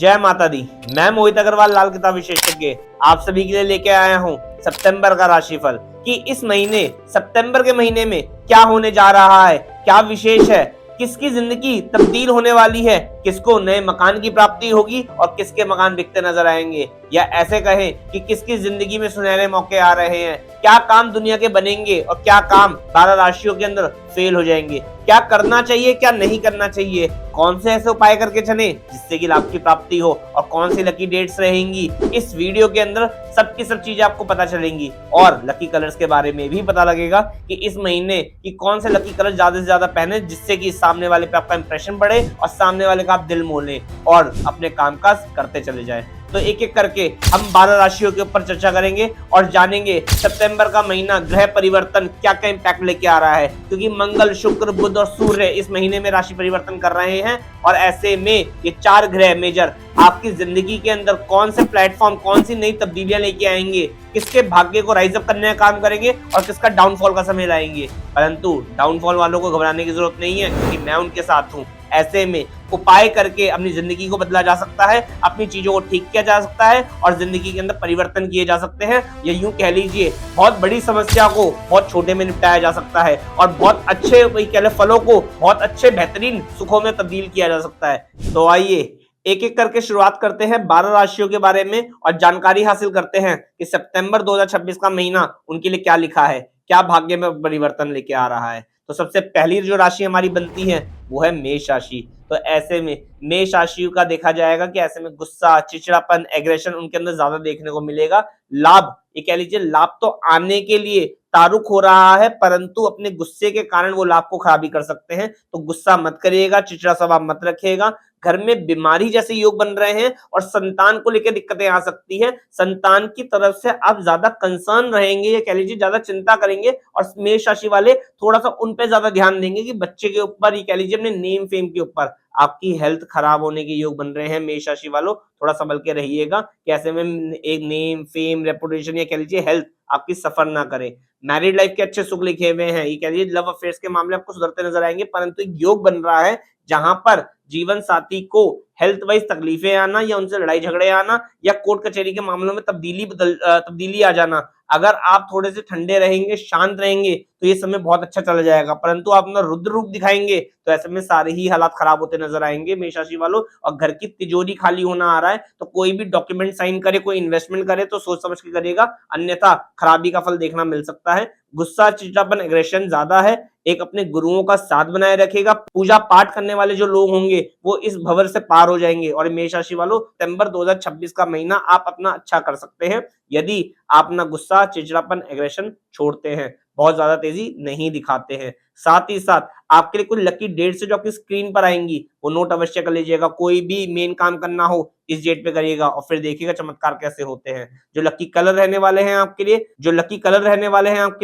जय माता दी। मैं मोहित अग्रवाल, लाल किताब विशेषज्ञ, आप सभी के लिए लेके आया हूँ सितंबर का राशिफल कि इस महीने सितंबर के महीने में क्या होने जा रहा है, क्या विशेष है, किसकी जिंदगी तब्दील होने वाली है, किसको नए मकान की प्राप्ति होगी और किसके मकान बिकते नजर आएंगे, या ऐसे कहें कि किसकी जिंदगी में सुनहरे मौके आ रहे हैं, क्या काम दुनिया के बनेंगे और क्या काम 12 राशियों के अंदर फेल हो जाएंगे, क्या करना चाहिए क्या नहीं करना चाहिए, कौन से ऐसे उपाय करके चले जिससे कि लाभ की प्राप्ति हो और कौन सी लकी डेट्स रहेंगी। इस वीडियो के अंदर सबकी सब चीजें आपको पता चलेंगी और लकी कलर्स के बारे में भी पता लगेगा कि इस महीने की कौन से लकी कलर ज्यादा से ज्यादा पहने जिससे कि सामने वाले पे आपका इंप्रेशन बढ़े और सामने वाले का आप दिल मोह लें और अपने कामकाज करते चले जाएं। तो एक एक करके हम 12 राशियों के ऊपर चर्चा करेंगे और जानेंगे सितंबर का महीना ग्रह परिवर्तन क्या क्या इंपैक्ट लेके आ रहा है, क्योंकि मंगल, शुक्र, बुध और सूर्य इस महीने में राशि परिवर्तन कर रहे हैं और ऐसे में ये 4 ग्रह मेजर आपकी जिंदगी के अंदर कौन से प्लेटफॉर्म, कौन सी नई तब्दीलियां लेके आएंगे, किसके भाग्य को राइज अप करने का काम करेंगे और किसका डाउनफॉल का समय लाएंगे। परंतु डाउनफॉल वालों को घबराने की जरूरत नहीं है, क्योंकि मैं उनके साथ हूँ। ऐसे में उपाय करके अपनी जिंदगी को बदला जा सकता है, अपनी चीजों को ठीक किया जा सकता है और जिंदगी के अंदर परिवर्तन किए जा सकते हैं। या यूं कह लीजिए बहुत बड़ी समस्या को बहुत छोटे में निपटाया जा सकता है और बहुत अच्छे फलों को बहुत अच्छे बेहतरीन सुखों में तब्दील किया जा सकता है। तो आइए एक एक करके शुरुआत करते हैं 12 राशियों के बारे में और जानकारी हासिल करते हैं कि सितंबर 2026 का महीना उनके लिए क्या लिखा है, क्या भाग्य में परिवर्तन लेके आ रहा है। तो सबसे पहली जो राशि हमारी बनती है वो है मेष राशि। तो ऐसे में मेष राशि का देखा जाएगा कि ऐसे में गुस्सा, चिड़चिड़ापन, एग्रेशन उनके अंदर ज्यादा देखने को मिलेगा। लाभ, ये कह लीजिए लाभ तो आने के लिए तारुक हो रहा है, परंतु अपने गुस्से के कारण वो लाभ को खराबी कर सकते हैं। तो गुस्सा मत करिएगा, चिड़चिड़ा स्वभाव मत रखिएगा। घर में बीमारी जैसे योग बन रहे हैं और संतान को लेकर दिक्कतें आ सकती हैं। संतान की तरफ से आप ज्यादा कंसर्न रहेंगे, ये कह लीजिए ज्यादा चिंता करेंगे और मेष राशि वाले थोड़ा सा उन पे ज्यादा ध्यान देंगे कि बच्चे के ऊपर, ये कह लीजिए अपने नेम फेम के ऊपर। आपकी हेल्थ खराब होने के योग बन रहे हैं मेष राशि वालों, थोड़ा संभल के रहिएगा कि ऐसे में एक नेम फेम रेपुटेशन, ये कह लीजिए हेल्थ आपकी सफर ना करे। मैरिड लाइफ के अच्छे सुख लिखे हुए हैं, ये कह लीजिए लव अफेयर्स के मामले आपको सुधरते नजर आएंगे, परंतु एक योग बन रहा है जहां पर जीवन साथी को हेल्थ वाइज तकलीफें आना या उनसे लड़ाई झगड़े आना या कोर्ट कचहरी के मामलों में तब्दीली आ जाना। अगर आप थोड़े से ठंडे रहेंगे, शांत रहेंगे तो ये समय बहुत अच्छा चला जाएगा, परंतु आप अपना रुद्र रूप दिखाएंगे तो ऐसे में सारे ही हालात खराब होते नजर आएंगे मेष राशि वालों। और घर की तिजोरी खाली होना आ रहा है, तो कोई भी डॉक्यूमेंट साइन करे, कोई इन्वेस्टमेंट करे तो सोच समझ के करेगा, अन्यथा खराबी का फल देखना मिल सकता है। गुस्सा, चिड़चिड़ापन, एग्रेशन ज्यादा है। एक अपने गुरुओं का साथ बनाए रखेगा। पूजा पाठ करने वाले जो लोग होंगे वो इस भंवर से पार हो जाएंगे और मेष राशि वालों सितंबर 2026 का महीना आप अपना अच्छा कर सकते हैं यदि आप अपना गुस्सा, चिड़चिड़ापन, एग्रेशन छोड़ते हैं, बहुत ज्यादा तेजी नहीं दिखाते हैं। साथ ही साथ आपके लिए कुछ लकी डेट से जो आपकी स्क्रीन पर आएंगी वो नोट अवश्य कर लीजिएगा। कोई भी मेन काम करना हो इस डेट पे करिएगा और फिर देखिएगा चमत्कार कैसे होते हैं। जो लकी कलर रहने वाले हैं आपके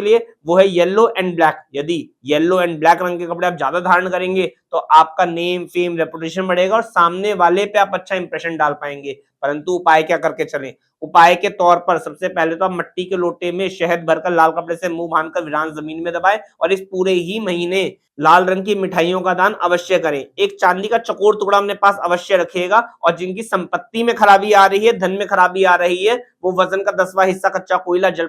लिए, वो है येलो एंड ब्लैक। यदि येलो एंड ब्लैक रंग के कपड़े आप ज्यादा धारण करेंगे तो आपका नेम फेम रेपुटेशन बढ़ेगा और सामने वाले पे आप अच्छा इंप्रेशन डाल पाएंगे। परंतु उपाय क्या करके चलें? उपाय के तौर पर सबसे पहले तो आप मिट्टी के लोटे में शहद भरकर लाल कपड़े से मुंह बांधकर वीरान जमीन में दबाएं और इस पूरे ही महीने लाल रंग की मिठाइयों का दान अवश्य करें। एक चांदी का चकोर टुकड़ा अपने पास अवश्य रखिएगा और जिनकी संपत्ति में खराबी आ रही है, धन में खराबी आ रही है, वो वजन का 10वां हिस्सा कच्चा कोयला जल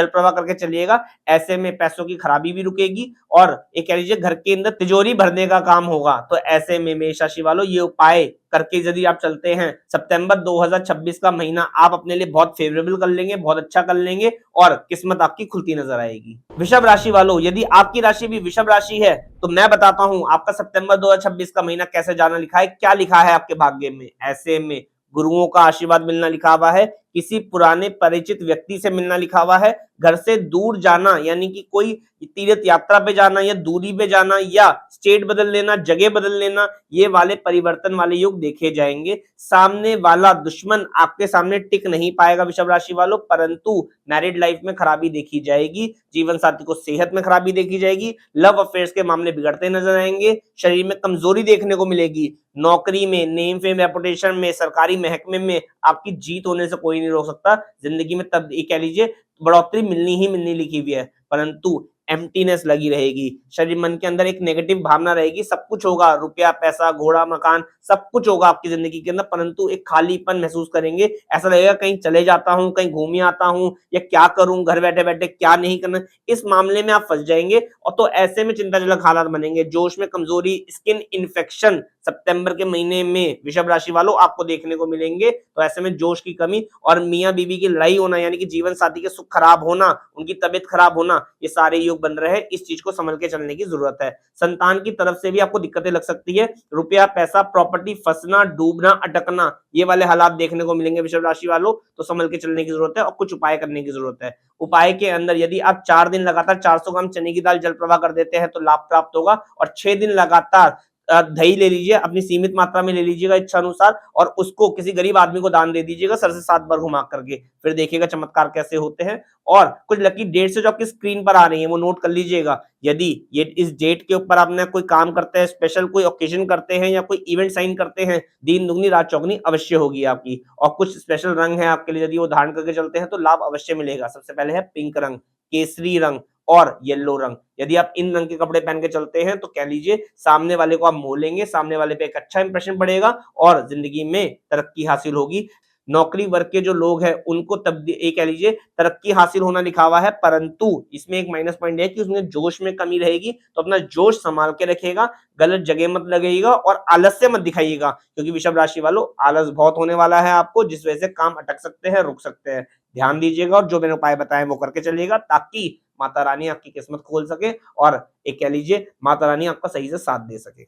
प्रवाह करके चलिएगा। ऐसे में पैसों की खराबी भी रुकेगी और एक कह लीजिए घर के अंदर तिजोरी भरने का काम होगा। तो ऐसे में मेष राशि वालों ये उपाय करके यदि आप चलते हैं सितंबर 2026 का महीना आप अपने लिए बहुत फेवरेबल कर लेंगे, बहुत अच्छा कर लेंगे और किस्मत आपकी खुलती नजर आएगी। वृषभ राशि वालों, यदि आपकी राशि भी वृषभ राशि है तो मैं बताता हूं आपका सितंबर 2026 का महीना कैसे जाना लिखा है, क्या लिखा है आपके भाग्य में। ऐसे में गुरुओं का आशीर्वाद मिलना लिखा हुआ है, किसी पुराने परिचित व्यक्ति से मिलना लिखा हुआ है, घर से दूर जाना यानी कि कोई तीर्थ यात्रा पे जाना या दूरी पे जाना या स्टेट बदल लेना, जगह बदल लेना, ये वाले परिवर्तन वाले योग देखे जाएंगे। सामने वाला दुश्मन आपके सामने टिक नहीं पाएगा वृषभ राशि वालों, परंतु मैरिड लाइफ में खराबी देखी जाएगी, जीवन साथी को सेहत में खराबी देखी जाएगी, लव अफेयर्स के मामले बिगड़ते नजर आएंगे, शरीर में कमजोरी देखने को मिलेगी, नौकरी में, नेम फेम रेपुटेशन में, सरकारी महकमे में आपकी जीत होने से कोई नहीं रोक सकता। जिंदगी में तब ये कह लीजिए बढ़ोतरी मिलनी ही मिलनी लिखी हुई है, परंतु एम्प्टीनेस लगी रहेगी, शरीर मन के अंदर एक नेगेटिव भावना रहेगी। सब कुछ होगा, रुपया पैसा घोड़ा मकान सब कुछ होगा आपकी जिंदगी के अंदर, परंतु एक खालीपन महसूस करेंगे। ऐसा लगेगा कहीं चले जाता हूँ, कहीं घूम ही आता हूँ, या क्या करूं घर बैठे बैठे क्या नहीं करना, इस मामले में आप फंस जाएंगे। और तो ऐसे में चिंताजनक हालात बनेंगे, जोश में कमजोरी, स्किन इन्फेक्शन सितंबर के महीने में वृषभ राशि वालों आपको देखने को मिलेंगे। तो ऐसे में जोश की कमी और मियां बीवी की लड़ाई होना, यानी कि जीवन साथी के सुख खराब होना, उनकी तबीयत खराब होना, ये सारे योग बन रहे हैं। इस चीज को संभल के चलने की जरूरत है। संतान की तरफ से भी आपको दिक्कतें लग सकती है, रुपया पैसा प्रॉपर्टी फंसना डूबना अटकना, ये वाले हालात देखने को मिलेंगे वृषभ राशि वालों। तो संभल के चलने की जरूरत है और कुछ उपाय करने की जरूरत है। उपाय के अंदर यदि आप 4 दिन लगातार 400 ग्राम चने की दाल जल प्रवाह कर देते हैं तो लाभ प्राप्त होगा, और 6 दिन लगातार दही ले लीजिए, अपनी सीमित मात्रा में ले लीजिएगा इच्छा अनुसार, और उसको किसी गरीब आदमी को दान दे दीजिएगा सर से 7 बार घुमा करके, फिर देखिएगा चमत्कार कैसे होते हैं। और कुछ लकी डेट से जो आपकी स्क्रीन पर आ रही है वो नोट कर लीजिएगा। यदि ये इस डेट के ऊपर आपने कोई काम करते हैं, स्पेशल कोई ओकेजन करते हैं या कोई इवेंट साइन करते हैं, दिन दुगनी रात चौगनी अवश्य होगी आपकी। और कुछ स्पेशल रंग है आपके लिए, यदि वो धारण करके चलते हैं तो लाभ अवश्य मिलेगा। सबसे पहले है पिंक रंग, केसरी रंग और येलो रंग। यदि आप इन रंग के कपड़े पहन के चलते हैं तो कह लीजिए सामने वाले को आप मोलेंगे, सामने वाले पे एक अच्छा इंप्रेशन पड़ेगा और जिंदगी में तरक्की हासिल होगी। नौकरी वर्ग के जो लोग हैं उनको तब ये कह लीजिए तरक्की हासिल होना लिखा हुआ है, परंतु इसमें एक माइनस पॉइंट है कि उसमें जोश में कमी रहेगी। तो अपना जोश संभाल के रखिएगा, गलत जगह मत लगेगा और आलस्य मत दिखाइएगा, क्योंकि वृषभ राशि वालों आलस बहुत होने वाला है आपको, जिस वजह से काम अटक सकते हैं, रुक सकते हैं। ध्यान दीजिएगा और जो मैंने उपाय बताए वो करके चलिएगा, ताकि माता रानी आपकी किस्मत खोल सके और एक कह लीजिए माता रानी आपका सही से साथ दे सके।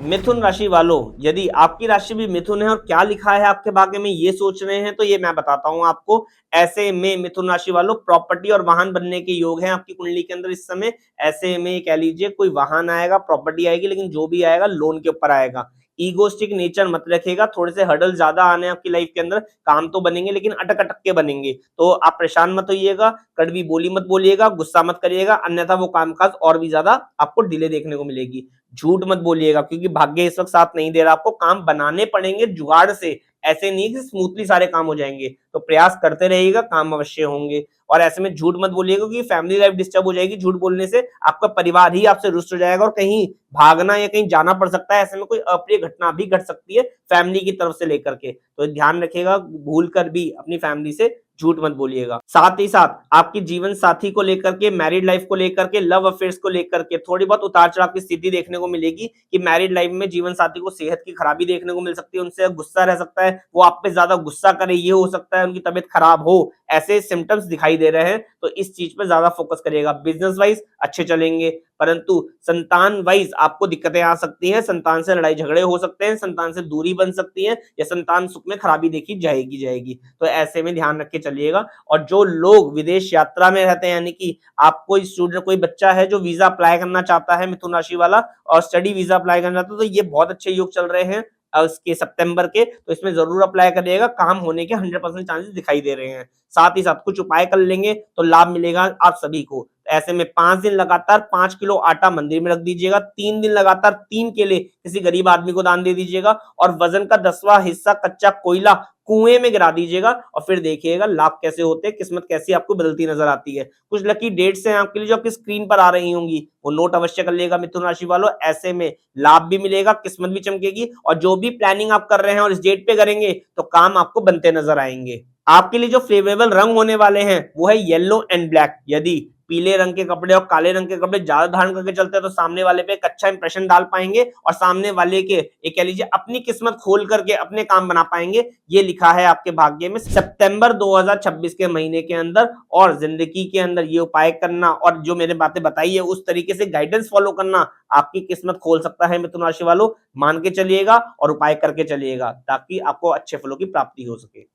मिथुन राशि वालों, यदि आपकी राशि भी मिथुन है और क्या लिखा है आपके भाग्य में ये सोच रहे हैं तो ये मैं बताता हूं आपको। ऐसे में मिथुन राशि वालों प्रॉपर्टी और वाहन बनने के योग हैं आपकी कुंडली के अंदर इस समय। ऐसे में कह लीजिए कोई वाहन आएगा, प्रॉपर्टी आएगी, लेकिन जो भी आएगा लोन के ऊपर आएगा। ईगोस्टिक नेचर मत रखिएगा, थोड़े से हर्डल ज्यादा आने आपकी लाइफ के अंदर, काम तो बनेंगे लेकिन अटक अटक के बनेंगे। तो आप परेशान मत होइएगा, कड़वी बोली मत बोलिएगा, गुस्सा मत करिएगा, अन्यथा वो कामकाज और भी ज्यादा आपको डिले देखने को मिलेगी। झूठ मत बोलिएगा, क्योंकि भाग्य इस वक्त साथ नहीं दे रहा, आपको काम बनाने पड़ेंगे जुगाड़ से। ऐसे नहीं कि स्मूथली सारे काम हो जाएंगे, तो प्रयास करते रहिएगा, काम अवश्य होंगे। और ऐसे में झूठ मत बोलिएगा क्योंकि फैमिली लाइफ डिस्टर्ब हो जाएगी। झूठ बोलने से आपका परिवार ही आपसे रुष्ट हो जाएगा और कहीं भागना या कहीं जाना पड़ सकता है। ऐसे में कोई अप्रिय घटना भी घट सकती है फैमिली की तरफ से लेकर के, तो ध्यान रखिएगा, भूल कर भी अपनी फैमिली से झूठ मत बोलिएगा। साथ ही साथ आपकी जीवन साथी को लेकर के, मैरिड लाइफ को लेकर के, लव अफेयर्स को लेकर के थोड़ी बहुत उतार चढ़ाव की स्थिति देखने को मिलेगी कि मैरिड लाइफ में जीवन साथी को सेहत की खराबी देखने को मिल सकती है, उनसे गुस्सा रह सकता है, वो आप पे ज्यादा गुस्सा करे, ये हो सकता है उनकी तबीयत खराब हो, ऐसे सिम्टम्स दिखाई दे रहे हैं। तो इस चीज पे ज्यादा फोकस करिएगा। बिजनेस वाइज अच्छे चलेंगे, परंतु संतान वाइज आपको दिक्कतें आ सकती हैं, संतान से लड़ाई झगड़े हो सकते हैं, संतान से दूरी बन सकती है, या संतान सुख में खराबी देखी जाएगी। तो ऐसे में ध्यान रख के चलिएगा। और जो लोग विदेश यात्रा में रहते हैं, यानी कि आपको स्टूडेंट कोई बच्चा है जो वीजा अप्लाई करना चाहता है मिथुन राशि वाला, और स्टडी वीजा अप्लाई करना चाहता है, तो ये बहुत अच्छे योग चल रहे हैं उसके सितंबर के, तो इसमें जरूर अप्लाई करिएगा, काम होने के 100% चांसेस दिखाई दे रहे हैं। साथ ही साथ कुछ उपाय कर लेंगे तो लाभ मिलेगा आप सभी को। ऐसे में 5 दिन लगातार 5 किलो आटा मंदिर में रख दीजिएगा, 3 दिन लगातार 3 केले किसी गरीब आदमी को दान दे दीजिएगा, और वजन का 10वां हिस्सा कच्चा कोयला कुएं में गिरा दीजिएगा, और फिर देखिएगा लाभ कैसे होते हैं, किस्मत कैसी आपको बदलती नजर आती है। कुछ लकी डेट्स हैं आपके लिए जो आपकी स्क्रीन पर आ रही होंगी, वो नोट अवश्य कर लेगा मिथुन राशि वालों। ऐसे में लाभ भी मिलेगा, किस्मत भी चमकेगी, और जो भी प्लानिंग आप कर रहे हैं और इस डेट पे करेंगे तो काम आपको बनते नजर आएंगे। आपके लिए जो फेवरेबल रंग होने वाले हैं वो है येलो एंड ब्लैक। यदि पीले रंग के कपड़े और काले रंग के कपड़े ज्यादा धारण करके चलते हैं तो सामने वाले पे एक अच्छा इंप्रेशन डाल पाएंगे, और सामने वाले के एक कह लीजिए अपनी किस्मत खोल करके अपने काम बना पाएंगे। ये लिखा है आपके भाग्य में सितंबर 2026 के महीने के अंदर। और जिंदगी के अंदर ये उपाय करना और जो मैंने बातें बताई है उस तरीके से गाइडेंस फॉलो करना आपकी किस्मत खोल सकता है मिथुन राशि वालों। मान के चलिएगा और उपाय करके चलिएगा, ताकि आपको अच्छे फलों की प्राप्ति हो सके।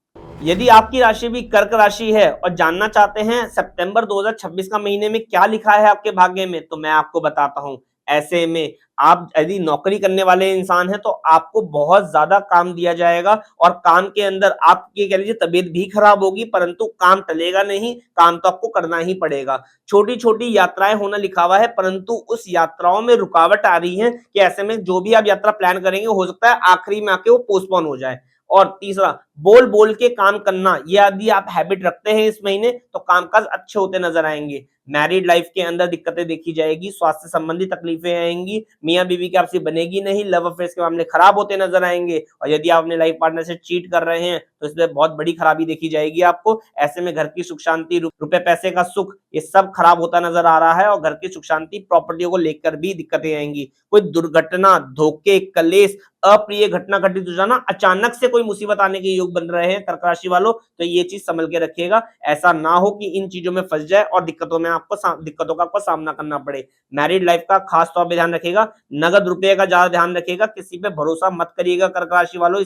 यदि आपकी राशि भी कर्क राशि है और जानना चाहते हैं सितंबर 2026 का महीने में क्या लिखा है आपके भाग्य में, तो मैं आपको बताता हूं। ऐसे में आप यदि नौकरी करने वाले इंसान हैं तो आपको बहुत ज्यादा काम दिया जाएगा, और काम के अंदर आपकी कह लीजिए तबीयत भी खराब होगी, परंतु काम टलेगा नहीं, काम तो आपको करना ही पड़ेगा। छोटी छोटी यात्राएं होना लिखा हुआ है, परंतु उस यात्राओं में रुकावट आ रही है कि ऐसे में जो भी आप यात्रा प्लान करेंगे हो सकता है आखिरी में आके वो पोस्टपोन हो जाए। और तीसरा, बोल बोल के काम करना, ये यदि आप हैबिट रखते हैं इस महीने तो कामकाज अच्छे होते नजर आएंगे। मैरिड लाइफ के अंदर दिक्कतें देखी जाएगी, स्वास्थ्य संबंधी तकलीफें आएंगी, मियाँ बीवी की आपसी बनेगी नहीं, लव अफेयर्स के मामले खराब होते नजर आएंगे, और यदि आप अपने लाइफ पार्टनर से चीट कर रहे हैं तो इसमें बहुत बड़ी खराबी देखी जाएगी आपको। ऐसे में घर की सुख शांति, रुपए पैसे का सुख, ये सब खराब होता नजर आ रहा है, और घर की सुख शांति, प्रॉपर्टियों को लेकर भी दिक्कतें आएंगी। कोई दुर्घटना, धोखे, कलेश, अप्रिय घटना घटित हो जाना, अचानक से कोई मुसीबत आने के योग बन रहे हैं कर्क राशि वालों, तो ये चीज संभल के रखिएगा। ऐसा ना हो कि इन चीजों में फंस जाए और दिक्कतों का आपको सामना करना पड़े। मैरिड लाइफ का खास तौर पे ध्यान रखिएगा, नगद रुपये का ज्यादा ध्यान रखिएगा, किसी पे भरोसा मत करिएगा कर्क राशि वालों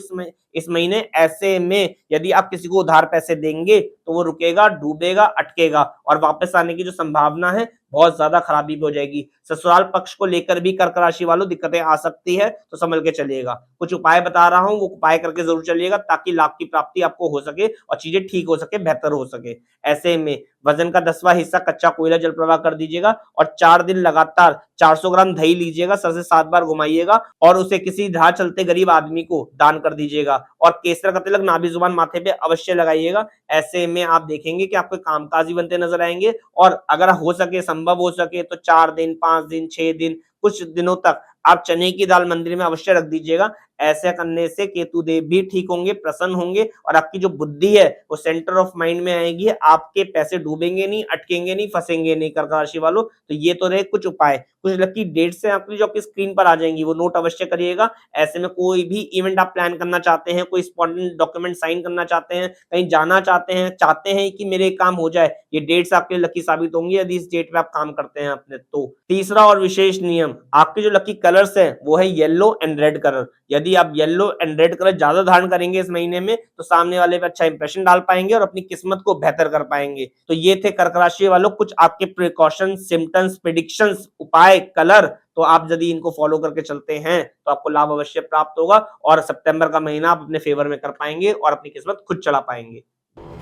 इस महीने। ऐसे में यदि आप किसी को उधार पैसे देंगे तो वो रुकेगा, डूबेगा, अटकेगा, और वापस आने की जो संभावना है बहुत ज्यादा खराबी भी हो जाएगी। ससुराल पक्ष को लेकर भी कर्क राशि वालों दिक्कतें आ सकती है, तो संभल के चलिएगा। कुछ उपाय बता रहा हूं, वो उपाय करके जरूर चलिएगा ताकि लाभ की प्राप्ति आपको हो सके और चीजें ठीक हो सके, बेहतर हो सके। ऐसे में वजन का 10वां हिस्सा कच्चा कोयला जल प्रवाह कर दीजिएगा, और 4 दिन लगातार 400 ग्राम दही लीजिएगा, 6 से 7 बार घुमाइएगा, और उसे किसी राह चलते गरीब आदमी को दान कर दीजिएगा। और केसर का तिलक नाभि जुबान माथे पे अवश्य लगाइएगा। ऐसे में आप देखेंगे कि आपके कामकाज भी बनते नजर आएंगे, और अगर हो सके, संभव हो सके तो 4 दिन, 5 दिन, 6 दिन, कुछ दिनों तक आप चने की दाल मंदिर में अवश्य रख दीजिएगा। ऐसे करने से केतु देव भी ठीक होंगे, प्रसन्न होंगे, और आपकी जो बुद्धि है वो सेंटर ऑफ माइंड में आएगी। आपके पैसे डूबेंगे नहीं, अटकेंगे नहीं, फंसेंगे नहीं कर्क राशि वालों। तो ये तो रहे कुछ उपाय। कुछ लकी डेट्स हैं आपकी जो आपकी स्क्रीन पर आ जाएंगी, वो नोट अवश्य करिएगा। ऐसे में कोई भी इवेंट आप प्लान करना चाहते हैं, कोई इंपॉर्टेंट डॉक्यूमेंट साइन करना चाहते हैं, कहीं जाना चाहते हैं कि मेरे काम हो जाए, ये डेट्स आपके लिए लकी साबित होंगी यदि इस डेट पे आप काम करते हैं अपने। तो तीसरा और विशेष नियम, आपके जो लकी कलर्स है वो है येलो एंड रेड कलर। यदि आप येलो एंड रेड कलर ज्यादा धारण करेंगे इस महीने में तो सामने वाले पे अच्छा इंप्रेशन डाल पाएंगे और अपनी किस्मत को बेहतर कर पाएंगे। तो ये थे कर्क राशि वालों कुछ आपके प्रिकॉशन, सिम्टम्स, प्रिडिक्शंस, उपाय, कलर। तो आप यदि इनको फॉलो करके चलते हैं तो आपको लाभ अवश्य प्राप्त होगा, और सितंबर का महीना आप अपने फेवर में कर पाएंगे और अपनी किस्मत खुद चला पाएंगे।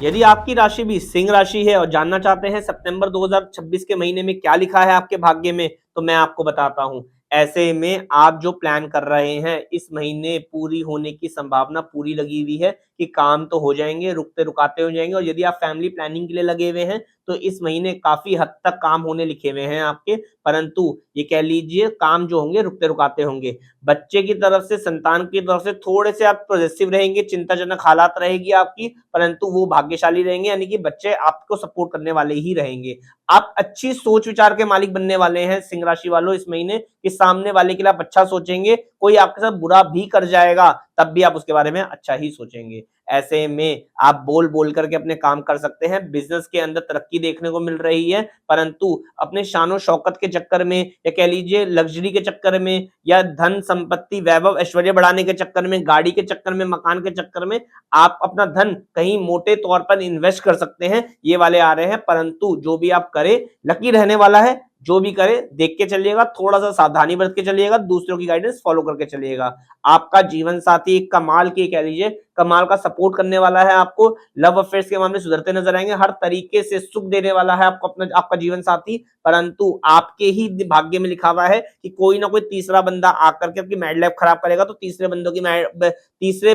यदि आपकी राशि भी सिंह राशि है और जानना चाहते हैं सितंबर 2026 के महीने में क्या लिखा है आपके भाग्य में, तो मैं आपको बताता हूं। ऐसे में आप जो प्लान कर रहे हैं इस महीने पूरी होने की संभावना पूरी लगी हुई है कि काम तो हो जाएंगे, रुकते रुकाते हो जाएंगे। और यदि आप फैमिली प्लानिंग के लिए लगे हुए हैं तो इस महीने काफी हद तक काम होने लिखे हुए हैं आपके, परंतु ये कह लीजिए काम जो होंगे रुकते रुकाते होंगे। बच्चे की तरफ से, संतान की तरफ से थोड़े से आप पॉजिटिव रहेंगे, चिंताजनक हालात रहेगी आपकी, परंतु वो भाग्यशाली रहेंगे, यानी कि बच्चे आपको सपोर्ट करने वाले ही रहेंगे। आप अच्छी सोच विचार के मालिक बनने वाले हैं सिंह राशि वालों इस महीने, कि सामने वाले के लिए आप अच्छा सोचेंगे, कोई आपके साथ बुरा भी कर जाएगा तब भी आप उसके बारे में अच्छा ही सोचेंगे। ऐसे में आप बोल बोल करके अपने काम कर सकते हैं। बिजनेस के अंदर तरक्की देखने को मिल रही है, परंतु अपने शानो शौकत के चक्कर में, या कह लीजिए लग्जरी के चक्कर में, या धन संपत्ति, वैभव, ऐश्वर्य बढ़ाने के चक्कर में, गाड़ी के चक्कर में, मकान के चक्कर में आप अपना धन कहीं मोटे तौर पर इन्वेस्ट कर सकते हैं, ये वाले आ रहे हैं। परंतु जो भी आप करें लकी रहने वाला है, जो भी करे देख के चलिएगा, थोड़ा सा सावधानी बरत के चलिएगा, दूसरों की गाइडेंस फॉलो करके चलिएगा। आपका जीवन साथी एक कमाल की, कह लीजिए कमाल का सपोर्ट करने वाला है आपको। लव अफेयर्स के मामले सुधरते नजर आएंगे, हर तरीके से सुख देने वाला है आपको आपका जीवन साथी। परंतु आपके ही भाग्य में लिखा हुआ है कि कोई ना कोई तीसरा बंदा आकर के आपकी मैरिड लाइफ खराब करेगा, तो तीसरे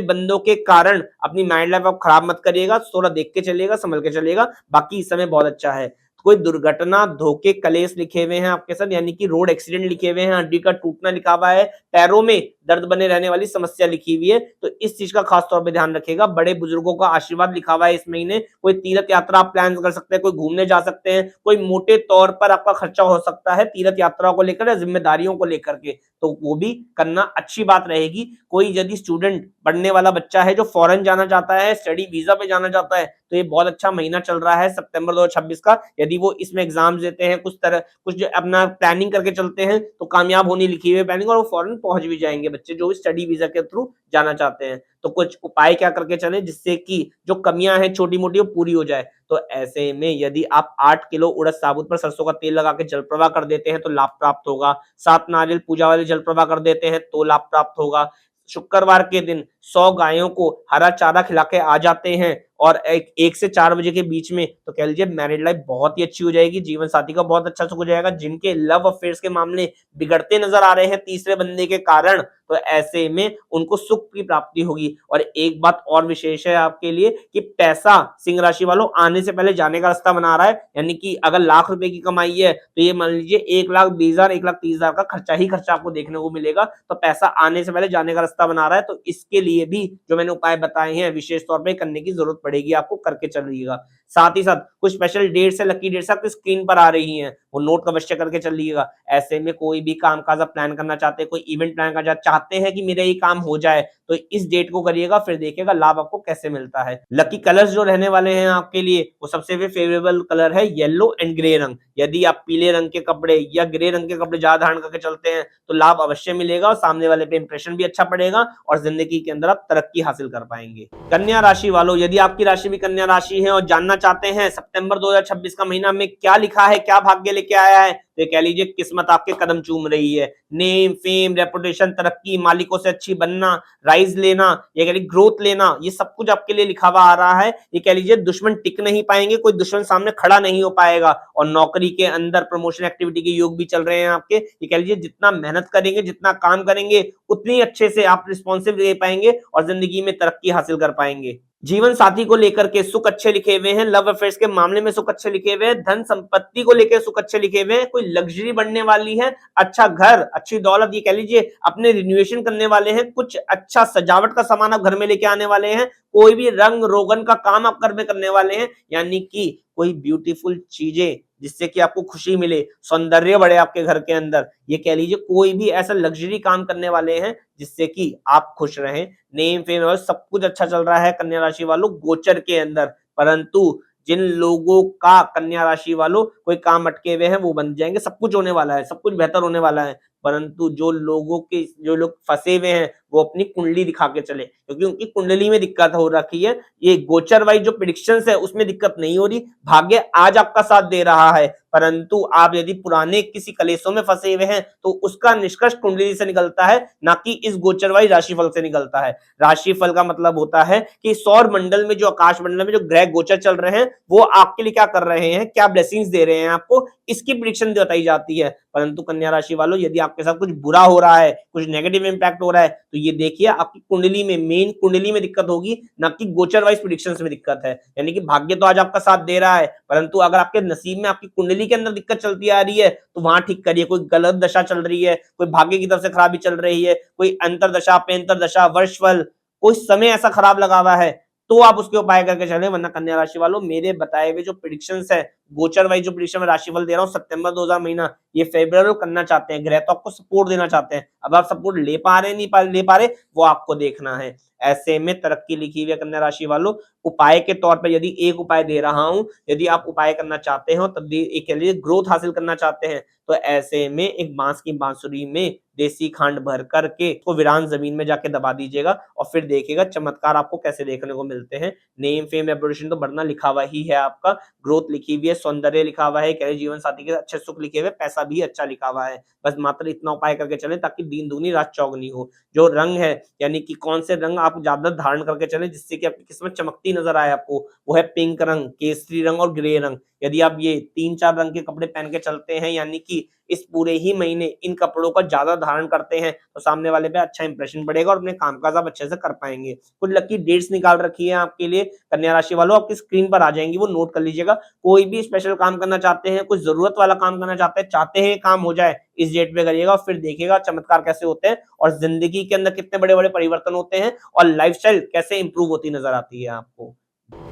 बंदों के कारण अपनी मैरिड लाइफ आप खराब मत करिएगा। थोड़ा देख के चलिएगा, संभल के चलिएगा, बाकी इस समय बहुत अच्छा है। कोई दुर्घटना, धोखे, कलेश लिखे हुए हैं आपके साथ, यानी कि रोड एक्सीडेंट लिखे हुए हैं, हड्डी का टूटना लिखा हुआ है, पैरों में दर्द बने रहने वाली समस्या लिखी हुई है, तो इस चीज का खास तौर पे ध्यान रखिएगा। बड़े बुजुर्गों का आशीर्वाद लिखा हुआ है इस महीने। कोई तीर्थ यात्रा आप प्लान कर सकते हैं, कोई घूमने जा सकते हैं, कोई मोटे तौर पर आपका खर्चा हो सकता है तीर्थ यात्रा को लेकर या जिम्मेदारियों को लेकर के, तो वो भी करना अच्छी बात रहेगी। कोई यदि स्टूडेंट, पढ़ने वाला बच्चा है जो फॉरेन जाना चाहता है, स्टडी वीजा पे जाना चाहता है, तो ये बहुत अच्छा महीना चल रहा है सितंबर 2026 का। यदि वो इसमें एग्जाम्स देते हैं, कुछ अपना प्लानिंग करके चलते हैं, तो कामयाब होने लिखी हुई प्लानिंग, और वो फॉरेन पहुंच भी जाएंगे बच्चे जो स्टडी वीजा के थ्रू जाना चाहते हैं। तो कुछ उपाय क्या करके चले जिससे कि जो कमियां हैं छोटी मोटी वो पूरी हो जाए। तो ऐसे में यदि आप 8 किलो उड़द साबुत पर सरसों का तेल लगा के जल प्रवाह कर देते हैं तो लाभ प्राप्त होगा। 7 नारियल पूजा वाले जल प्रवाह कर देते हैं तो लाभ प्राप्त होगा। शुक्रवार के दिन 100 गायों को हरा चारा खिला के आ जाते हैं और 1 से 4 बजे के बीच में, तो कह लीजिए मैरिड लाइफ बहुत ही अच्छी हो जाएगी, जीवन साथी का बहुत अच्छा सुख हो जाएगा। जिनके लव अफेयर्स के मामले बिगड़ते नजर आ रहे हैं तीसरे बंदे के कारण, तो ऐसे में उनको सुख की प्राप्ति होगी। और एक बात और विशेष है आपके लिए कि पैसा सिंह राशि वालों आने से पहले जाने का रास्ता बना रहा है, यानी कि अगर लाख रुपए की कमाई है तो ये मान लीजिए 1,20,000 1,30,000 का खर्चा ही खर्चा आपको देखने को मिलेगा। तो पैसा आने से पहले जाने का रास्ता बना रहा है, तो इसके लिए भी जो मैंने उपाय बताए हैं विशेष तौर पे करने की जरूरत पड़ेगी, आपको करके चलिएगा। साथ ही साथ कुछ स्पेशल डेट्स है, लकी डेट्स आपकी स्क्रीन पर आ रही हैं, वो नोट अवश्य करके चलिएगा। ऐसे में कोई भी काम काज आप प्लान करना चाहते हैं, कोई इवेंट प्लान करना चाहते हैं कि मेरा ये काम हो जाए, तो इस डेट को करिएगा, फिर देखिएगा लाभ आपको कैसे मिलता है। लकी कलर्स जो रहने वाले हैं आपके लिए वो सबसे फेवरेबल कलर है येलो एंड ग्रे रंग। यदि आप पीले रंग के कपड़े या ग्रे रंग के कपड़े ज्यादा धारण करके चलते हैं तो लाभ अवश्य मिलेगा और सामने वाले पे इंप्रेशन भी अच्छा पड़ेगा और जिंदगी के अंदर आप तरक्की हासिल कर पाएंगे। कन्या राशि वालों, यदि आपकी राशि भी कन्या राशि है और जानना चाहते हैं सितंबर 2026 का महीना में क्या लिखा है, क्या भाग्य लेके आया है, तो कह लीजिए किस्मत आपके कदम चूम रही है। नेम, फेम, रेपुटेशन, तरक्की, मालिकों से अच्छी बनना, राइज लेना, ये कह लीजिए ग्रोथ लेना, ये सब कुछ आपके लिए लिखा हुआ आ रहा है। ये कह लीजिए दुश्मन टिक नहीं पाएंगे, कोई दुश्मन सामने खड़ा नहीं हो पाएगा और नौकरी के अंदर प्रमोशन एक्टिविटी के योग भी चल रहे हैं आपके। ये कह लीजिए जितना मेहनत करेंगे, जितना काम करेंगे, उतनी अच्छे से आप रिस्पॉन्सिव दे पाएंगे और जिंदगी में तरक्की हासिल कर पाएंगे। जीवन साथी को लेकर के सुख अच्छे लिखे हुए हैं, लव अफेयर्स के मामले में सुख अच्छे लिखे हुए हैं, धन संपत्ति को लेकर सुख अच्छे लिखे हुए हैं, कोई लग्जरी बढ़ने वाली है, अच्छा घर, अच्छी दौलत, ये कह लीजिए अपने रिन्यूएशन करने वाले हैं, कुछ अच्छा सजावट का सामान आप घर में लेके आने वाले हैं, कोई भी रंग रोगन का काम आप घर में करने वाले हैं, यानी कि कोई ब्यूटीफुल चीजें जिससे कि आपको खुशी मिले, सौंदर्य बढ़े आपके घर के अंदर, ये कह लीजिए कोई भी ऐसा लग्जरी काम करने वाले हैं जिससे कि आप खुश रहें। नेम फेम और सब कुछ अच्छा चल रहा है कन्या राशि वालों गोचर के अंदर, परंतु जिन लोगों का कन्या राशि वालों कोई काम अटके हुए हैं वो बन जाएंगे, सब कुछ होने वाला है, सब कुछ बेहतर होने वाला है। परंतु जो लोग फंसे हुए हैं वो अपनी कुंडली दिखा के चले, क्योंकि उनकी कुंडली में दिक्कत हो रखी है। ये गोचर वाइज जो प्रेडिक्शंस है उसमें दिक्कत नहीं हो रही, भाग्य आज आपका साथ दे रहा है, परंतु आप यदि पुराने किसी कलेशों में फंसे हुए हैं तो उसका निष्कर्ष कुंडली से निकलता है, ना कि इस गोचर वाइज राशिफल से निकलता है। राशिफल का मतलब होता है कि सौर मंडल में जो आकाश मंडल में जो ग्रह गोचर चल रहे हैं वो आपके लिए क्या कर रहे हैं, क्या ब्लेसिंग्स दे रहे हैं आपको, इसकी प्रेडिक्शन बताई जाती है। परंतु कन्या राशि वालों यदि आपके साथ कुछ बुरा हो रहा है, कुछ नेगेटिव इंपैक्ट हो रहा है, तो ये देखिए आपकी कुंडली में, मेन कुंडली में दिक्कत होगी, ना कि गोचर वाइज प्रेडिक्शंस में दिक्कत है। यानी कि भाग्य तो आज आपका साथ दे रहा है, परंतु अगर आपके नसीब में आपकी कुंडली के अंदर दिक्कत चलती आ रही है तो वहां ठीक करिए। कोई गलत दशा चल रही है, कोई भाग्य की तरफ से खराबी चल रही है, कोई अंतरदशा, पेंतरदशा, वर्षफल, कोई समय ऐसा खराब लगा हुआ है तो आप उसके उपाय करके चले। वरना कन्या राशि वालों मेरे बताए हुए जो प्रेडिक्शंस है, गोचर वाइज जो प्रेडिक्शन में राशिफल दे रहा हूँ सितंबर 2000 महीना, ये फेवरेबल करना चाहते हैं, ग्रह तो आपको सपोर्ट देना चाहते हैं। अब आप सपोर्ट ले पा रहे नहीं ले पा रहे वो आपको देखना है। ऐसे में तरक्की लिखी हुई है कन्या राशि वालों। उपाय के तौर पर यदि एक उपाय दे रहा हूं, यदि आप उपाय करना चाहते हो तब एक के लिए ग्रोथ हासिल करना चाहते हैं तो ऐसे में एक बांस की बांसुरी में देसी खांड भर करके उसको वीरान जमीन में जाके दबा दीजिएगा और फिर देखिएगा चमत्कार आपको कैसे देखने को मिलते हैं। नेम फेम रेपुटेशन तो बढ़ना लिखा हुआ ही है आपका, ग्रोथ लिखी हुई है, सौंदर्य लिखा हुआ है, कह जीवन साथी के अच्छे सुख लिखे हुए, पैसा भी अच्छा लिखा हुआ है। बस मात्र इतना उपाय करके चले ताकि दिन दूनी रात चौगनी हो। जो रंग है यानी कि कौन से रंग आप ज्यादा धारण करके चले जिससे कि आपकी किस्मत चमकती नजर आए आपको, वो है पिंक रंग, केसरी रंग और ग्रे रंग। यदि आप ये 3-4 रंग के कपड़े पहन के चलते हैं, यानी कि इस पूरे ही महीने इन कपड़ों का ज्यादा धारण करते हैं तो सामने वाले पे अच्छा इंप्रेशन पड़ेगा और अपने कामकाज आप अच्छे से कर पाएंगे। कुछ लकी डेट्स निकाल रखी है आपके लिए कन्या राशि वालों, आपकी स्क्रीन पर आ जाएंगी, वो नोट कर लीजिएगा। कोई भी स्पेशल काम करना चाहते हैं, कुछ जरूरत वाला काम करना चाहते हैं काम हो जाए, इस डेट पे करिएगा और फिर देखिएगा चमत्कार कैसे होते हैं और जिंदगी के अंदर कितने बड़े बड़े परिवर्तन होते हैं और लाइफस्टाइल कैसे इंप्रूव होती नजर आती है आपको।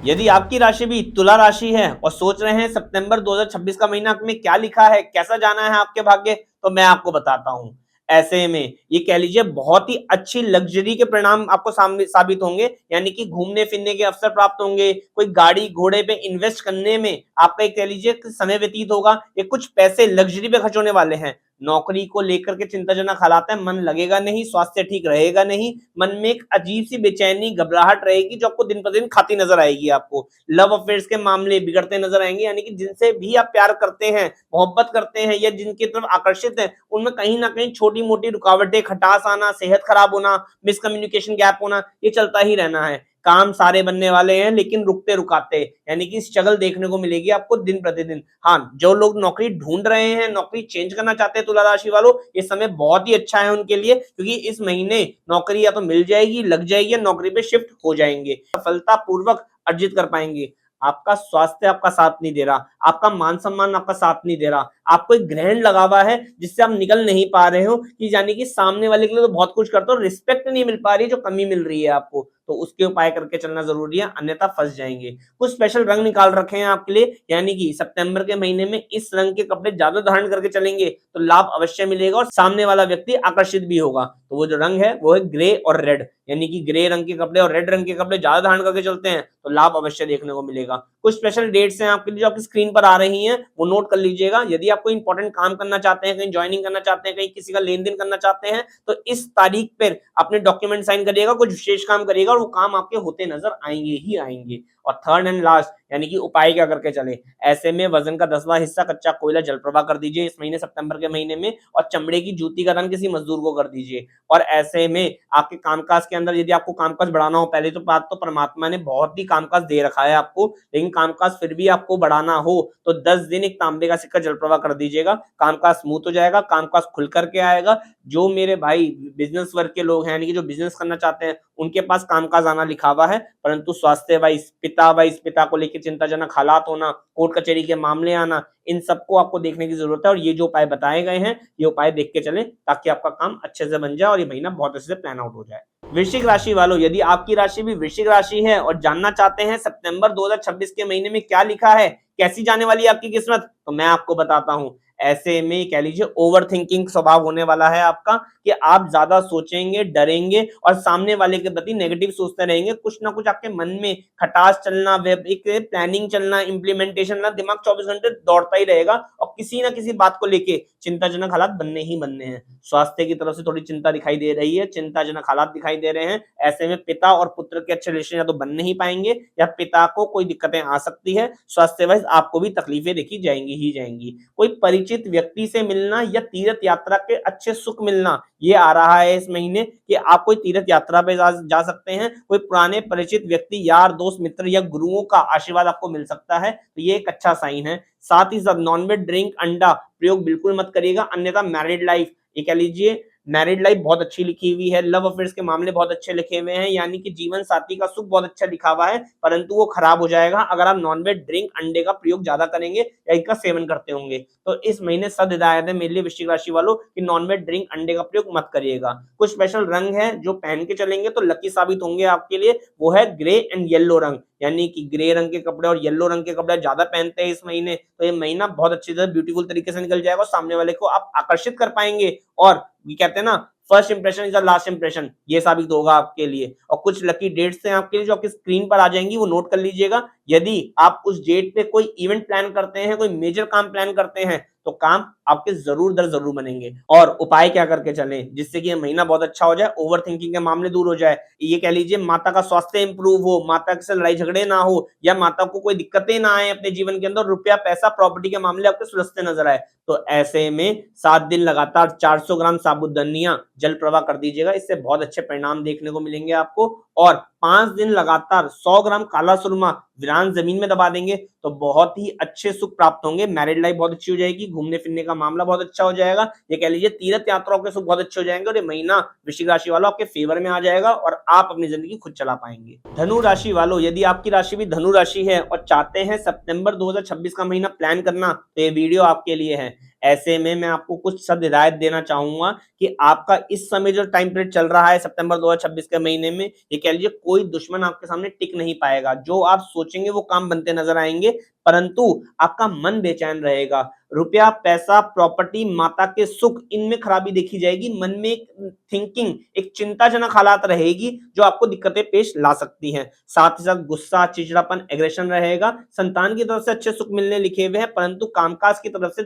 यदि आपकी राशि भी तुला राशि है और सोच रहे हैं सितंबर 2026 का महीना में क्या लिखा है, कैसा जाना है आपके भाग्य, तो मैं आपको बताता हूं। ऐसे में ये कह लीजिए बहुत ही अच्छी लग्जरी के परिणाम आपको सामने साबित होंगे, यानी कि घूमने फिरने के अवसर प्राप्त होंगे, कोई गाड़ी घोड़े पे इन्वेस्ट करने में आपका एक कह लीजिए समय व्यतीत होगा, ये कुछ पैसे लग्जरी पे खर्च होने वाले हैं। नौकरी को लेकर के चिंताजनक हालात है, मन लगेगा नहीं, स्वास्थ्य ठीक रहेगा नहीं, मन में एक अजीब सी बेचैनी घबराहट रहेगी जो आपको दिन पर दिन खाती नजर आएगी। आपको लव अफेयर्स के मामले बिगड़ते नजर आएंगे, यानी कि जिनसे भी आप प्यार करते हैं, मोहब्बत करते हैं या जिनकी तरफ आकर्षित है, उनमें कहीं ना कहीं छोटी मोटी रुकावटें, खटास आना, सेहत खराब होना, मिसकम्युनिकेशन गैप होना, ये चलता ही रहना है। काम सारे बनने वाले हैं लेकिन रुकते रुकाते, यानी कि स्ट्रगल देखने को मिलेगी आपको दिन प्रतिदिन। हाँ, जो लोग नौकरी ढूंढ रहे हैं, नौकरी चेंज करना चाहते हैं तुला राशि वालों, ये समय बहुत ही अच्छा है उनके लिए, क्योंकि इस महीने नौकरी या तो मिल जाएगी, लग जाएगी, या नौकरी पे शिफ्ट हो जाएंगे, सफलता पूर्वक अर्जित कर पाएंगे। आपका स्वास्थ्य आपका साथ नहीं दे रहा, आपका मान सम्मान आपका साथ नहीं दे रहा, आपको एक ग्रहण लगा हुआ है जिससे आप निकल नहीं पा रहे हो, कि यानी कि सामने वाले के लिए तो बहुत कुछ करते हो, रिस्पेक्ट नहीं मिल पा रही, जो कमी मिल रही है आपको, तो उसके उपाय करके चलना जरूरी है, अन्यथा फंस जाएंगे। कुछ स्पेशल रंग निकाल रखे हैं आपके लिए, यानी कि सितंबर के महीने में इस रंग के कपड़े ज्यादा धारण करके चलेंगे तो लाभ अवश्य मिलेगा और सामने वाला व्यक्ति आकर्षित भी होगा। तो वो जो रंग है वो है ग्रे और रेड, यानी कि ग्रे रंग के कपड़े और रेड रंग के कपड़े ज्यादा धारण करके चलते हैं तो लाभ अवश्य देखने को मिलेगा। कुछ स्पेशल डेट्स हैं आपके लिए जो आपकी स्क्रीन पर आ रही हैं, वो नोट कर लीजिएगा। यदि आप कोई इंपॉर्टेंट काम करना चाहते हैं, कहीं ज्वाइनिंग करना चाहते हैं, कहीं किसी का लेन देन करना चाहते हैं, तो इस तारीख पर अपने डॉक्यूमेंट साइन करिएगा, कुछ विशेष काम करिएगा और वो काम आपके होते नजर आएंगे ही आएंगे। और थर्ड एंड लास्ट, यानी कि उपाय क्या करके चले, ऐसे में वजन का 10वां हिस्सा कच्चा कोयला जल प्रवाह कर दीजिए इस महीने सितंबर के महीने में, और चमड़े की जूती का दान किसी मजदूर को कर दीजिए। और ऐसे में आपके कामकाज के अंदर यदि आपको कामकाज बढ़ाना हो, पहले तो बात तो परमात्मा ने बहुत ही कामकाज दे रखा है आपको, लेकिन कामकाज फिर भी आपको बढ़ाना हो तो 10 दिन एक तांबे का सिक्का जल प्रवाह कर दीजिएगा, कामकाज स्मूथ हो जाएगा, कामकाज खुल करके आएगा। जो मेरे भाई बिजनेस वर्ग के लोग हैं, यानी कि जो बिजनेस करना चाहते हैं, उनके पास कामकाज आना लिखा हुआ है, परंतु स्वास्थ्य वाइज, पिता को लेकर चिंताजनक हालात होना, कोर्ट कचहरी के मामले आना, इन सबको आपको देखने की जरूरत है। और ये जो उपाय बताए गए हैं, ये उपाय देख के चलें ताकि आपका काम अच्छे से बन जाए और ये महीना बहुत अच्छे से प्लान आउट हो जाए। वृश्चिक राशि वालों, यदि आपकी राशि भी वृश्चिक राशि है और जानना चाहते हैं सितंबर 2026 के महीने में क्या लिखा है, कैसी जाने वाली है आपकी किस्मत, तो मैं आपको बताता हूं। ऐसे में कह लीजिए ओवर थिंकिंग स्वभाव होने वाला है आपका, कि आप ज्यादा सोचेंगे, डरेंगे और सामने वाले के प्रति नेगेटिव सोचते रहेंगे। कुछ ना कुछ आपके मन में खटास चलना, एक प्लानिंग चलना, इंप्लीमेंटेशन चलना, दिमाग 24 घंटे दौड़ता ही रहेगा और किसी ना किसी बात को लेके चिंताजनक हालात बनने ही बनने हैं। स्वास्थ्य की तरफ से थोड़ी चिंता दिखाई दे रही है, चिंताजनक हालात दिखाई दे रहे हैं। ऐसे में पिता और पुत्र के अच्छे रिलेशन या तो बन नहीं पाएंगे, या पिता को कोई दिक्कतें आ सकती है। स्वास्थ्य वाइज आपको भी तकलीफें देखी जाएंगी ही जाएंगी। कोई परिचित व्यक्ति से मिलना या तीर्थ यात्रा के अच्छे सुख मिलना, ये आ रहा है इस महीने, कि आप कोई तीर्थ यात्रा पे जा सकते हैं। कोई पुराने परिचित व्यक्ति, यार दोस्त, मित्र या गुरुओं का आशीर्वाद आपको मिल सकता है, तो ये एक अच्छा साइन है। साथ ही साथ नॉनवेज ड्रिंक, अंडा प्रयोग बिल्कुल मत करिएगा, अन्यथा मैरिड लाइफ, ये कह लीजिए मैरिड लाइफ बहुत अच्छी लिखी हुई है, लव अफेयर्स के मामले बहुत अच्छे लिखे हुए हैं, यानी कि जीवन साथी का सुख बहुत अच्छा लिखा हुआ है, परंतु वो खराब हो जाएगा अगर आप नॉनवेज ड्रिंक, अंडे का प्रयोग ज्यादा करेंगे या इनका सेवन करते होंगे। तो इस महीने सद हिदायत है मेरे लिए वृश्चिक राशि वालों कि नॉनवेज ड्रिंक, अंडे का प्रयोग मत करिएगा। कुछ स्पेशल रंग है जो पहन के चलेंगे तो लकी साबित होंगे आपके लिए, वो है ग्रे एंड येलो रंग, यानी कि ग्रे रंग के कपड़े और येलो रंग के कपड़े ज्यादा पहनते हैं इस महीने, तो ये महीना बहुत अच्छी तरह ब्यूटीफुल तरीके से निकल जाएगा और सामने वाले को आप आकर्षित कर पाएंगे। और ये कहते हैं ना, first impression is the last impression, ये साबित होगा आपके लिए। और कुछ लकी डेट्स हैं आपके लिए जो आपकी स्क्रीन पर आ जाएंगी, वो नोट कर लीजिएगा। यदि आप उस डेट पे कोई इवेंट प्लान करते हैं, कोई मेजर काम प्लान करते हैं, तो काम आपके जरूर दर जरूर बनेंगे। और उपाय क्या करके चलें जिससे कि यह महीना बहुत अच्छा हो जाए, ओवर थिंकिंग के मामले दूर हो जाए, ये कह लीजिए माता का स्वास्थ्य इंप्रूव हो, माता से लड़ाई झगड़े ना हो, या माता को कोई दिक्कतें ना आए अपने जीवन के अंदर, रुपया पैसा प्रॉपर्टी के मामले आपके सुलझते नजर आए, तो ऐसे में 7 दिन लगातार 400 ग्राम साबुदानियां जल प्रवाह कर दीजिएगा, इससे बहुत अच्छे परिणाम देखने को मिलेंगे आपको। और 5 दिन लगातार 100 ग्राम काला सुरमा वीरान जमीन में दबा देंगे तो बहुत ही अच्छे सुख प्राप्त होंगे। मैरिड लाइफ बहुत अच्छी हो जाएगी, घूमने फिरने का मामला बहुत अच्छा हो जाएगा, ये कह लीजिए तीर्थ यात्राओं के सुख बहुत अच्छे हो जाएंगे और ये महीना वृश्चिक राशि वालों आपके फेवर में आ जाएगा और आप अपनी जिंदगी खुद चला पाएंगे। धनु राशि वालों, यदि आपकी राशि भी धनु राशि है और चाहते हैं सितंबर 2026 का महीना प्लान करना, तो ये वीडियो आपके लिए है। ऐसे में मैं आपको कुछ सद हिदायत देना चाहूंगा कि आपका इस समय जो टाइम पीरियड चल रहा है सितंबर 2026 के महीने में, ये कह लीजिए कोई दुश्मन आपके सामने टिक नहीं पाएगा। जो आप सोचेंगे वो काम बनते नजर आएंगे, परंतु आपका मन बेचैन रहेगा। रुपया पैसा प्रॉपर्टी माता के सुख, इनमें खराबी देखी जाएगी। मन में एक थिंकिंग, एक चिंताजनक हालात रहेगी जो आपको दिक्कतें पेश ला सकती हैं। साथ ही साथ गुस्सा, चिड़चिड़ापन, एग्रेशन रहेगा। संतान की तरफ से अच्छे सुख मिलने लिखे हुए हैं, परंतु कामकाज की तरफ से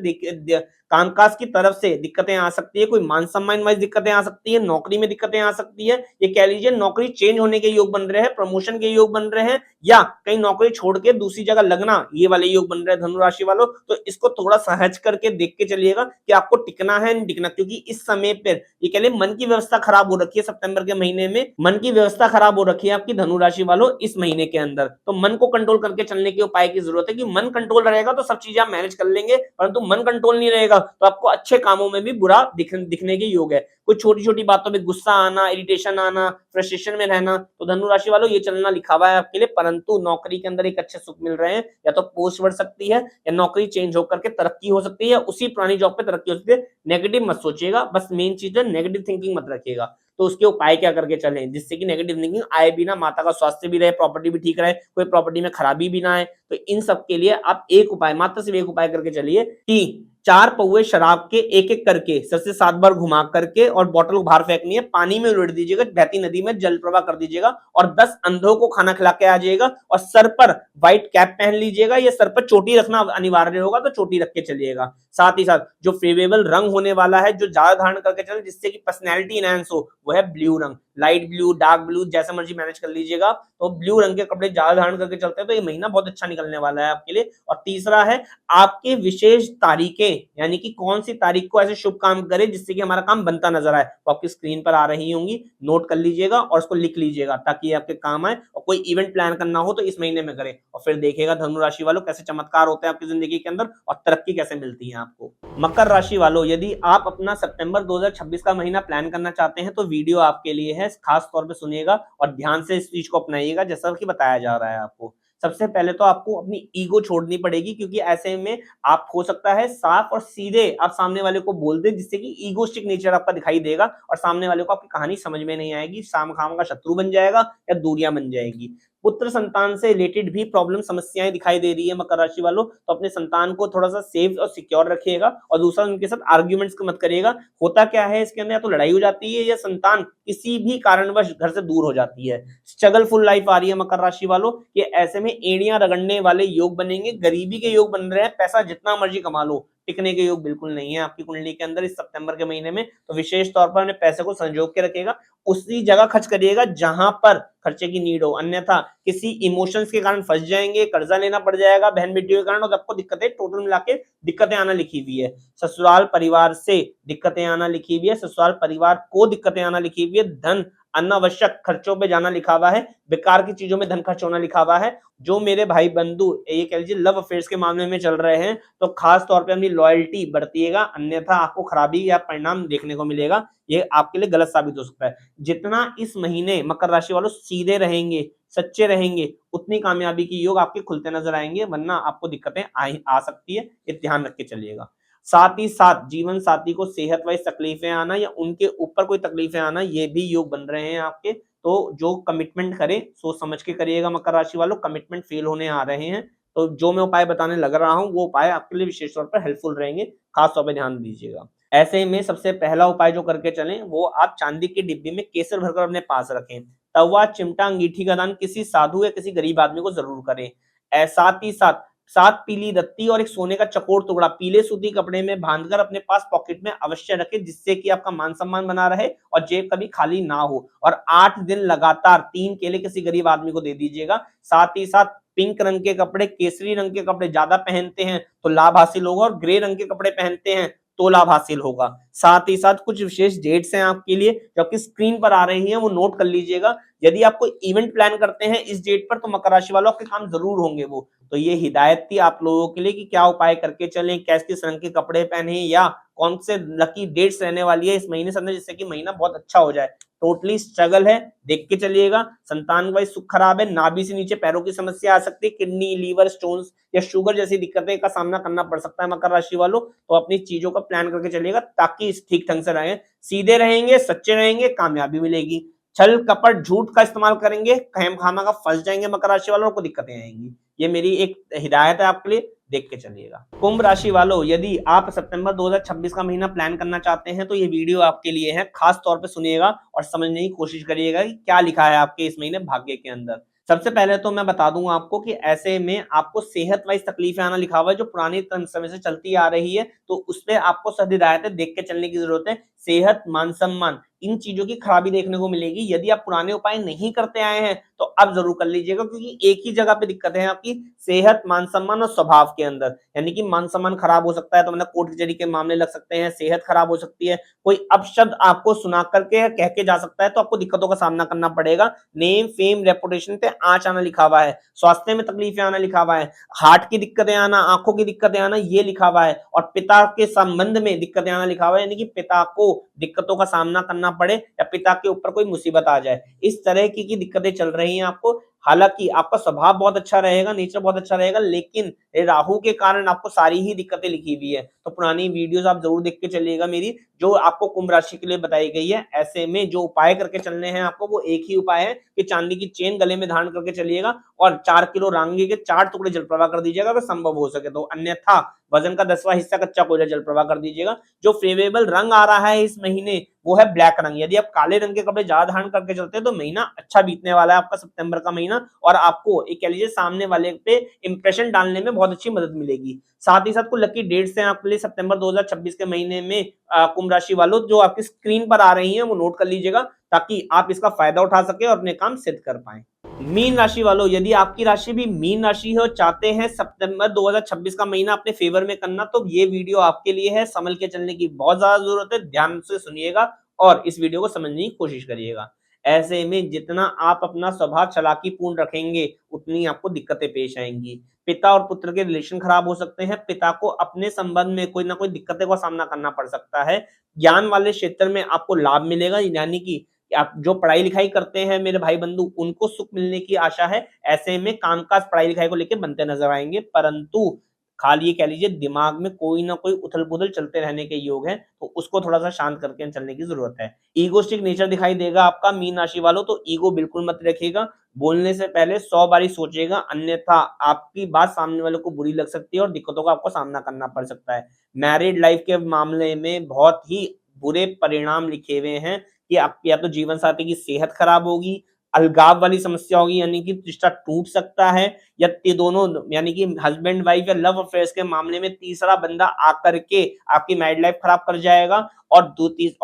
कामकाज की तरफ से दिक्कतें आ सकती है, कोई मान सम्मान वाइज दिक्कतें आ सकती है, नौकरी में दिक्कतें आ सकती है, ये कह लीजिए नौकरी चेंज होने के योग बन रहे हैं, प्रमोशन के योग बन रहे हैं, या कहीं नौकरी छोड़ के दूसरी जगह लगना, ये वाले योग बन रहे हैं धनु राशि वालों। तो इसको थोड़ा सहज करके देख के चलिएगा कि आपको टिकना है नहीं टिकना, क्योंकि इस समय पर ये कह लिए मन की व्यवस्था खराब हो रखी है। सितंबर के महीने में मन की व्यवस्था खराब हो रखी है आपकी धनु राशि वालों इस महीने के अंदर। तो मन को कंट्रोल करके चलने के उपाय की जरूरत है कि मन कंट्रोल रहेगा तो सब चीजें आप मैनेज कर लेंगे, परंतु मन कंट्रोल नहीं रहेगा तो आपको अच्छे कामों में भी बुरा दिखने के योग है। कुछ छोटी छोटी बातों में गुस्सा आना, इरिटेशन आना, फ्रस्ट्रेशन में रहना, तो धनु राशि वालों ये चलना लिखा हुआ है आपके लिए। परंतु नौकरी के अंदर एक अच्छे सुख मिल रहे हैं, या तो पोस्ट बढ़ सकती है या नौकरी चेंज होकर के तरक्की हो सकती है, या उसी पुरानी जॉब पे तरक्की हो सकती है। नेगेटिव मत सोचिएगा, बस मेन चीज है नेगेटिव थिंकिंग मत रखिएगा। तो उसके उपाय क्या करके चलें जिससे कि नेगेटिव थिंकिंग आए भी ना, माता का स्वास्थ्य भी रहे, प्रॉपर्टी भी ठीक रहे, कोई प्रॉपर्टी में खराबी भी ना आए। तो इन सब के लिए आप एक उपाय, मात्र सिर्फ एक उपाय करके चलिए कि 4 पौवे शराब के एक एक करके सर से 7 बार घुमा करके और बोतल को बाहर फेंकनी है, पानी में उलट दीजिएगा, बहती नदी में जल प्रवाह कर दीजिएगा, और 10 अंधों को खाना खिला के आ जाइएगा, और सर पर व्हाइट कैप पहन लीजिएगा, या सर पर चोटी रखना अनिवार्य होगा तो चोटी रख के चलिएगा। साथ ही साथ जो फेवरेबल रंग होने वाला है, जो ज्यादा धारण करके चले जिससे कि पर्सनैलिटी इनहैंस हो, वो है ब्लू रंग। लाइट ब्लू, डार्क ब्लू, जैसा मर्जी मैनेज कर लीजिएगा। तो ब्लू रंग के कपड़े ज्यादा धारण करके चलते हैं तो ये महीना बहुत अच्छा निकलने वाला है आपके लिए। और तीसरा है आपके विशेष तारीखें, यानी कि कौन सी तारीख को ऐसे शुभ काम करें जिससे कि हमारा काम बनता नजर आए, वो आपकी स्क्रीन पर आ रही होंगी, नोट कर लीजिएगा और उसको लिख लीजिएगा ताकि ये आपके काम आए। और कोई इवेंट प्लान करना हो तो इस महीने में करें, और फिर देखिएगा धनु राशि वालों कैसे चमत्कार होते हैं आपकी जिंदगी के अंदर और तरक्की कैसे मिलती है आपको। मकर राशि वालों, यदि आप अपना सितंबर 2026 का महीना प्लान करना चाहते हैं तो वीडियो आपके लिए है, खास तौर पे सुनिएगा और ध्यान से इस चीज को अपनाइएगा जैसा कि बताया जा रहा है आपको। सबसे पहले तो आपको अपनी ईगो छोड़नी पड़ेगी, क्योंकि ऐसे में आप हो सकता है साफ और सीधे आप सामने वाले को बोल दें जिससे कि ईगोस्टिक नेचर आपका दिखाई देगा और सामने वाले को आपकी कहानी समझ में नहीं आएगी, सामखाम का शत्रु बन जाएगा या दूरियां बन जाएगी। पुत्र संतान से रिलेटेड भी प्रॉब्लम समस्याएं दिखाई दे रही है मकर राशि वालों, तो अपने संतान को थोड़ा सा सेफ और सिक्योर रखिएगा। और दूसरा, उनके साथ आर्ग्यूमेंट्स मत करिएगा। होता क्या है इसके अंदर, या तो लड़ाई हो जाती है या संतान किसी भी कारणवश घर से दूर हो जाती है। स्ट्रगल फुल लाइफ आ रही है मकर राशि वालों, ये ऐसे में एड़ियां रगड़ने वाले योग बनेंगे, गरीबी के योग बन रहे हैं, पैसा जितना मर्जी कमा लो, टिकने के योग बिल्कुल नहीं है आपकी कुंडली के अंदर इस सितंबर के महीने में। तो विशेष तौर पर अपने पैसे को संजोग के रखिएगा, उसी जगह खर्च करिएगा जहां पर खर्चे की नीड हो, अन्यथा किसी इमोशंस के कारण फंस जाएंगे, कर्जा लेना पड़ जाएगा बहन बेटियों के कारण, और आपको दिक्कतें टोटल मिला के दिक्कतें आना लिखी हुई है। ससुराल परिवार से दिक्कतें आना लिखी हुई है, ससुराल परिवार को दिक्कतें आना लिखी हुई है, धन अनावश्यक खर्चों पे जाना लिखा हुआ है, बेकार की चीजों में धन खर्च होना लिखा हुआ है। जो मेरे भाई बंधु ये कह लीजिए लव अफेयर्स के मामले में चल रहे हैं तो खास तौर पे अपनी लॉयल्टी बरतिएगा, अन्यथा आपको खराबी या परिणाम देखने को मिलेगा, ये आपके लिए गलत साबित हो सकता है। जितना इस महीने मकर राशि वालों सीधे रहेंगे, सच्चे रहेंगे, उतनी कामयाबी की योग आपके खुलते नजर आएंगे, वरना आपको दिक्कतें आ सकती है, ये ध्यान रख के चलिएगा। साथ ही साथ जीवन साथी को सेहत वाइज तकलीफें आना या उनके ऊपर कोई तकलीफें आना, ये भी योग बन रहे हैं आपके। तो जो कमिटमेंट करे सोच समझ के करिएगा मकर राशि वालों, कमिटमेंट फेल होने आ रहे हैं। तो जो मैं उपाय बताने लग रहा हूँ वो उपाय आपके लिए विशेष तौर पर हेल्पफुल रहेंगे, खास तौर पर ध्यान दीजिएगा। ऐसे में सबसे पहला उपाय जो करके चलें वो आप चांदी की डिब्बी में केसर भरकर अपने पास रखें। तवा, चिमटा, अंगीठी का दान किसी साधु या किसी गरीब आदमी को जरूर करें। साथ ही साथ 7 पीली रत्ती और एक सोने का चकोर टुकड़ा पीले सूती कपड़े में बांधकर अपने पास पॉकेट में अवश्य रखें, जिससे कि आपका मान सम्मान बना रहे और जेब कभी खाली ना हो। और 8 दिन लगातार 3 केले किसी गरीब आदमी को दे दीजिएगा। साथ ही साथ पिंक रंग के कपड़े, केसरी रंग के कपड़े ज्यादा पहनते हैं तो लाभ हासिल होगा, और ग्रे रंग के कपड़े पहनते हैं तो लाभ हासिल होगा। साथ ही साथ कुछ विशेष डेट्स हैं आपके लिए जो आपकी स्क्रीन पर आ रही हैं, वो नोट कर लीजिएगा। यदि आप कोई इवेंट प्लान करते हैं इस डेट पर तो मकर राशि वालों आपके काम जरूर होंगे वो। तो ये हिदायत थी आप लोगों के लिए कि क्या उपाय करके चलें, कैसे किस रंग के कपड़े पहने या कौन से लकी डेट्स रहने वाली है इस महीने से अंदर, जिससे कि महीना बहुत अच्छा हो जाए। टोटली स्ट्रगल है, देख के चलिएगा। संतान वाइज सुख खराब है, नाभि से नीचे पैरों की समस्या आ सकती है, किडनी, लीवर, स्टोन्स या शुगर जैसी दिक्कतें का सामना करना पड़ सकता है मकर राशि वालों। तो अपनी चीजों का प्लान करके चलिएगा ताकि ठीक ढंग से रहे, सीधे रहेंगे, सच्चे रहेंगे, कामयाबी मिलेगी। छल कपट झूठ का इस्तेमाल करेंगे, खैम खामा का फंस जाएंगे मकर राशि वालों को दिक्कतें आएंगी। ये मेरी एक हिदायत है आपके लिए, देख के चलिएगा। कुंभ राशि वालों, यदि आप सितंबर 2026 का महीना प्लान करना चाहते हैं तो ये वीडियो आपके लिए है, खास तौर पे सुनिएगा और समझने की कोशिश करिएगा कि क्या लिखा है आपके इस महीने भाग्य के अंदर। सबसे पहले तो मैं बता दूं आपको कि ऐसे में आपको सेहत वाइज तकलीफें आना लिखा हुआ है जो पुरानी समय से चलती आ रही है, तो उस पे आपको सख्त हिदायत है, देख के चलने की जरूरत है। सेहत, मान सम्मान, इन चीजों की खराबी देखने को मिलेगी। यदि आप पुराने उपाय नहीं करते आए हैं तो अब जरूर कर लीजिएगा, क्योंकि एक ही जगह पे दिक्कत है आपकी, सेहत, मान सम्मान और स्वभाव के अंदर। यानी कि मान सम्मान खराब हो सकता है तो मतलब कोर्ट कचहरी के मामले लग सकते हैं, सेहत खराब हो सकती है, कोई अपशब्द आपको सुना करके कह के जा सकता है, तो आपको दिक्कतों का सामना करना पड़ेगा। नेम, फेम, रेपुटेशन पे आंच आना लिखा हुआ है, स्वास्थ्य में तकलीफें आना लिखा हुआ है, हार्ट की दिक्कतें आना, आंखों की दिक्कतें आना, ये लिखा हुआ है, और पिता के संबंध में दिक्कतें आना लिखा हुआ है, यानी कि पिता को दिक्कतों का सामना करना पड़े या पिता के ऊपर कोई मुसीबत आ जाए, इस तरह की दिक्कतें चल रही हैं आपको। हालांकि आपका स्वभाव बहुत अच्छा रहेगा, नेचर बहुत अच्छा रहेगा, लेकिन राहु के कारण आपको सारी ही दिक्कतें लिखी हुई है। तो पुरानी वीडियोस आप जरूर देख के चलिएगा मेरी, जो आपको कुंभ राशि के लिए बताई गई है। ऐसे में जो उपाय करके चलने हैं आपको, वो एक ही उपाय है कि चांदी की चेन गले में धारण करके चलिएगा और 4 किलो रांगी के 4 टुकड़े जल प्रवाह कर दीजिएगा अगर संभव हो सके तो, अन्यथा वजन का 10वां हिस्सा कच्चा कोयला जल प्रवाह कर दीजिएगा। जो फेवरेबल रंग आ रहा है इस महीने वो है ब्लैक रंग। यदि आप काले रंग के कपड़े ज्यादा धारण करके चलते हैं तो महीना अच्छा बीतने वाला है आपका सितंबर का महीना, और आपको एक कह लीजिए सामने वाले पे इंप्रेशन डालने में बहुत अच्छी मदद मिलेगी। साथ ही साथ कुछ लकी डेट्स हैं आपके लिए सितंबर 2026 के महीने में कुंभ राशि वालों, जो आपकी स्क्रीन पर आ रही हैं वो नोट कर लीजिएगा ताकि आप इसका फायदा उठा सके और अपने काम सिद्ध कर पाए। मीन राशि वालों, यदि आपकी राशि भी मीन राशि है और चाहते हैं सितंबर 2026 का महीना अपने फेवर में करना, तो ये वीडियो आपके लिए है। संभल के चलने की बहुत ज्यादा जरूरत है, ध्यान से सुनिएगा और इस वीडियो को समझने की कोशिश करिएगा। ऐसे में जितना आप अपना स्वभाव चालाकीपूर्ण रखेंगे उतनी आपको दिक्कतें पेश आएंगी। पिता और पुत्र के रिलेशन खराब हो सकते हैं, पिता को अपने संबंध में कोई ना कोई दिक्कतें का सामना करना पड़ सकता है। ज्ञान वाले क्षेत्र में आपको लाभ मिलेगा, यानी कि आप जो पढ़ाई लिखाई करते हैं मेरे भाई बंधु, उनको सुख मिलने की आशा है। ऐसे में कामकाज पढ़ाई लिखाई को लेकर बनते नजर आएंगे, परंतु खाली ये कह लीजिए दिमाग में कोई ना कोई उथल पुथल चलते रहने के योग है, तो उसको थोड़ा सा शांत करके चलने की जरूरत है। ईगोस्टिक नेचर दिखाई देगा आपका मीन राशि वालों, तो ईगो बिल्कुल मत रखिएगा। बोलने से पहले 100 बारी सोचिएगा, अन्यथा आपकी बात सामने वाले को बुरी लग सकती है और दिक्कतों का आपको सामना करना पड़ सकता है। मैरिड लाइफ के मामले में बहुत ही बुरे परिणाम लिखे हुए हैं कि आपकी या तो जीवन साथी की सेहत खराब होगी, अलगाव वाली समस्या होगी, यानी कि रिश्ता टूट सकता है, या ये दोनों यानी कि हस्बैंड वाइफ या लव अफेयर्स के मामले में तीसरा बंदा आकर के आपकी मैरिड लाइफ खराब कर जाएगा। और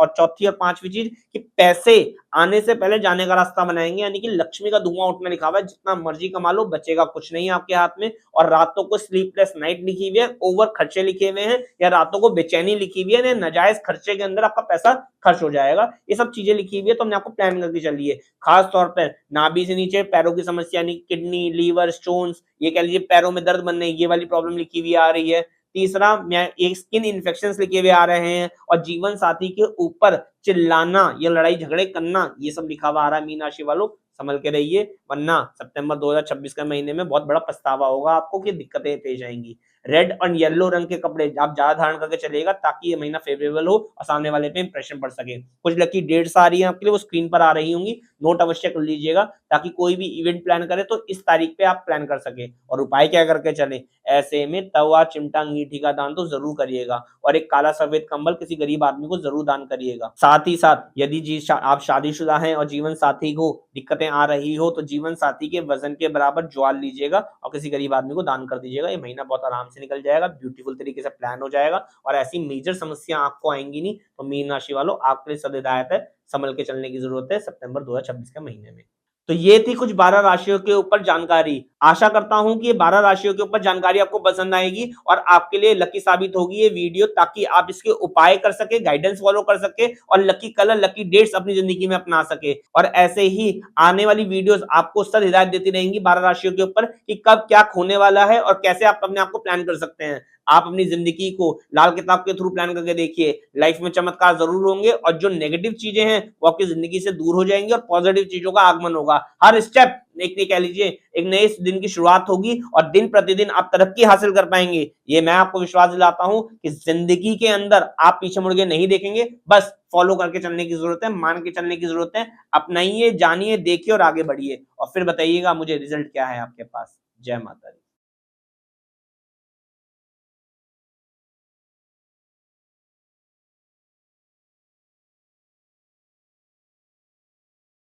चौथी और पांचवी चीज कि पैसे आने से पहले जाने का रास्ता बनाएंगे, यानी कि लक्ष्मी का धुआं उठना लिखा हुआ है, जितना मर्जी कमा लो बचेगा कुछ नहीं आपके हाथ में। और रातों को स्लीपलेस नाइट लिखी हुई है, ओवर खर्चे लिखे हुए हैं, या रातों को बेचैनी लिखी हुई है, नाजायज खर्चे के अंदर आपका पैसा खर्च हो जाएगा, ये सब चीजें लिखी हुई है। तो हमने आपको प्लान करके चलिए। खास तौर पर नाभि से नीचे पैरों की समस्या, यानी किडनी, लीवर, स्टोन्स, ये कह लीजिए पैरों में दर्द बनने, ये वाली प्रॉब्लम लिखी हुई आ रही है। तीसरा ये स्किन इन्फेक्शंस लिखे हुए आ रहे हैं, और जीवन साथी के ऊपर चिल्लाना या लड़ाई झगड़े करना, ये सब लिखा हुआ आ रहा है। मीन राशि वालों संभल के रहिए, वरना सितंबर 2026 के महीने में बहुत बड़ा पछतावा होगा आपको कि दिक्कतें पेश आएंगी। रेड और येलो रंग के कपड़े आप ज्यादा धारण करके चलेगा ताकि ये महीना फेवरेबल हो और सामने वाले पे इंप्रेशन पड़ सके। कुछ लकी डेट्स आ रही है आपके लिए, वो स्क्रीन पर आ रही होंगी, नोट अवश्य कर लीजिएगा ताकि कोई भी इवेंट प्लान करे तो इस तारीख पे आप प्लान कर सके। और उपाय क्या करके चले, ऐसे में तवा, चिमटा, अंगीठी का दान तो जरूर करिएगा, और एक काला सफेद कंबल किसी गरीब आदमी को जरूर दान करिएगा। साथ ही साथ यदि आप शादीशुदा हैं और जीवन साथी को दिक्कतें आ रही हो तो जीवन साथी के वजन के बराबर ज्वाल लीजिएगा और किसी गरीब आदमी को दान कर दीजिएगा। ये महीना बहुत आराम से निकल जाएगा, ब्यूटीफुल तरीके से प्लान हो जाएगा और ऐसी मेजर समस्या आपको आएंगी नहीं। तो मीन राशि वालों आपके लिए सद हिदायत है, संभल के चलने की जरूरत है सितंबर 2026 के महीने में। तो ये थी कुछ 12 राशियों के ऊपर जानकारी। आशा करता हूं कि ये 12 राशियों के ऊपर जानकारी आपको पसंद आएगी और आपके लिए लकी साबित होगी ये वीडियो, ताकि आप इसके उपाय कर सके, गाइडेंस फॉलो कर सके और लकी कलर, लकी डेट्स अपनी जिंदगी में अपना सके। और ऐसे ही आने वाली वीडियोस आपको सर हिदायत देती रहेंगी 12 राशियों के ऊपर कि कब क्या होने वाला है और कैसे आप अपने आप को प्लान कर सकते हैं। आप अपनी जिंदगी को लाल किताब के थ्रू प्लान करके देखिए, लाइफ में चमत्कार जरूर होंगे और जो नेगेटिव चीजें हैं वो आपकी जिंदगी से दूर हो जाएंगी और पॉजिटिव चीजों का आगमन होगा। हर स्टेप एक कह लीजिए एक नए दिन की शुरुआत होगी और दिन प्रतिदिन आप तरक्की हासिल कर पाएंगे। ये मैं आपको विश्वास दिलाता हूं कि जिंदगी के अंदर आप पीछे मुड़ के नहीं देखेंगे, बस फॉलो करके चलने की जरूरत है, मान के चलने की जरूरत है। अपनाइए, जानिए, देखिए और आगे बढ़िए और फिर बताइएगा मुझे रिजल्ट क्या है आपके पास। जय माता दी।